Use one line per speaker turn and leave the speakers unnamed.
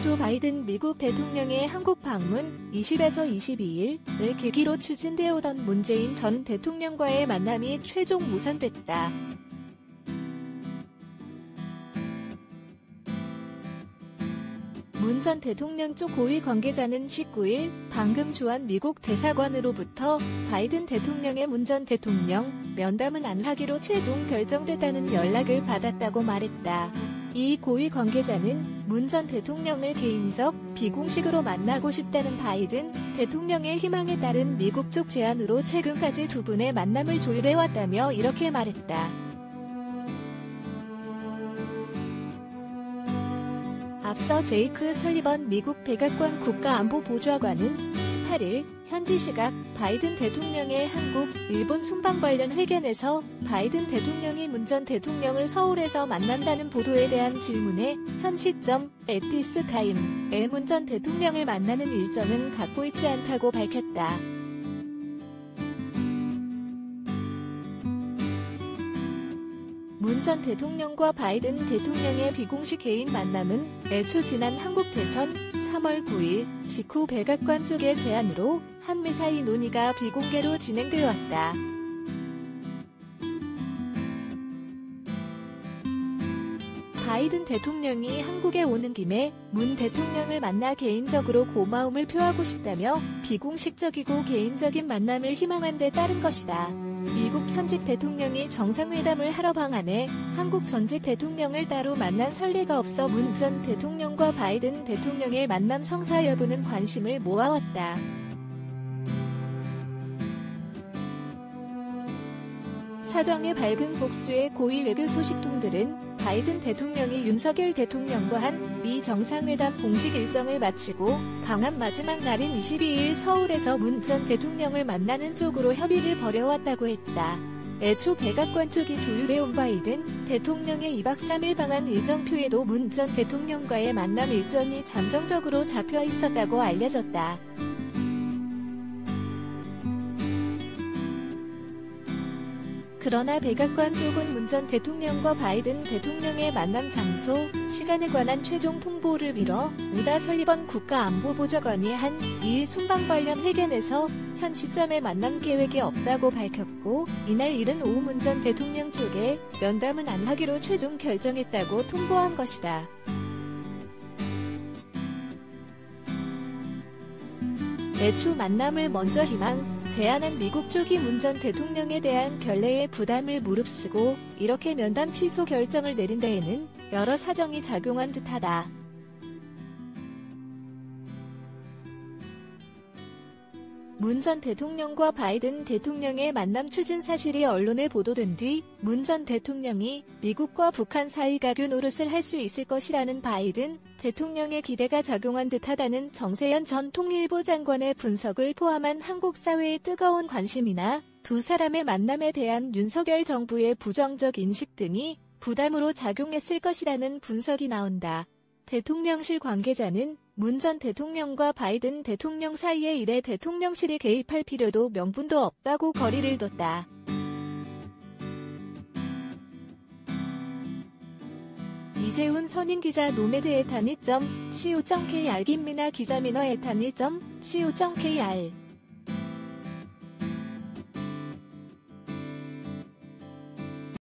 조 바이든 미국 대통령의 한국 방문 20에서 22일을 계기로 추진되어 오던 문재인 전 대통령과의 만남이 최종 무산됐다. 문 전 대통령 쪽 고위 관계자는 19일 방금 주한 미국 대사관으로부터 바이든 대통령의 문 전 대통령 면담은 안 하기로 최종 결정됐다는 연락을 받았다고 말했다. 이 고위 관계자는 문 전 대통령을 개인적, 비공식으로 만나고 싶다는 바이든 대통령의 희망에 따른 미국 쪽 제안으로 최근까지 두 분의 만남을 조율해왔다며 이렇게 말했다. 앞서 제이크 설리번 미국 백악관 국가안보보좌관은 18일 현지 시각 바이든 대통령의 한국, 일본 순방 관련 회견에서 바이든 대통령이 문 전 대통령을 서울에서 만난다는 보도에 대한 질문에 현 시점 에티스 타임에 문 전 대통령을 만나는 일정은 갖고 있지 않다고 밝혔다. 문 전 대통령과 바이든 대통령의 비공식 개인 만남은 애초 지난 한국 대선 3월 9일 직후 백악관 쪽의 제안으로 한미 사이 논의가 비공개로 진행되어 왔다. 바이든 대통령이 한국에 오는 김에 문 대통령을 만나 개인적으로 고마움을 표하고 싶다며 비공식적이고 개인적인 만남을 희망한 데 따른 것이다. 미국 현직 대통령이 정상회담을 하러 방한해 한국 전직 대통령을 따로 만난 선례가 없어 문 전 대통령과 바이든 대통령의 만남 성사 여부는 관심을 모아왔다. 사정의 밝은 복수의 고위 외교 소식통들은 바이든 대통령이 윤석열 대통령과 한 미 정상회담 공식 일정을 마치고 방한 마지막 날인 22일 서울에서 문 전 대통령을 만나는 쪽으로 협의를 벌여왔다고 했다. 애초 백악관 쪽이 조율해온 바이든 대통령의 2박 3일 방한 일정표에도 문 전 대통령과의 만남 일정이 잠정적으로 잡혀 있었다고 알려졌다. 그러나 백악관 쪽은 문 전 대통령과 바이든 대통령의 만남 장소, 시간에 관한 최종 통보를 미뤄 우다 설리번 국가안보보좌관이 한 2일 순방 관련 회견에서 현 시점에 만남 계획이 없다고 밝혔고 이날 이른 오후 문 전 대통령 쪽에 면담은 안 하기로 최종 결정했다고 통보한 것이다. 애초 만남을 먼저 제안한 미국 쪽이 문 전 대통령에 대한 결례의 부담을 무릅쓰고 이렇게 면담 취소 결정을 내린 데에는 여러 사정이 작용한 듯하다. 문 전 대통령과 바이든 대통령의 만남 추진 사실이 언론에 보도된 뒤 문 전 대통령이 미국과 북한 사이 가교 노릇을 할 수 있을 것이라는 바이든 대통령의 기대가 작용한 듯하다는 정세현 전 통일부 장관의 분석을 포함한 한국 사회의 뜨거운 관심이나 두 사람의 만남에 대한 윤석열 정부의 부정적 인식 등이 부담으로 작용했을 것이라는 분석이 나온다. 대통령실 관계자는 문 전 대통령과 바이든 대통령 사이의 일에 대통령실이 개입할 필요도 명분도 없다고 거리를 뒀다. 이재훈 선임기자 노메드에탄1.co.kr 김민아 기자 민어에탄1.co.kr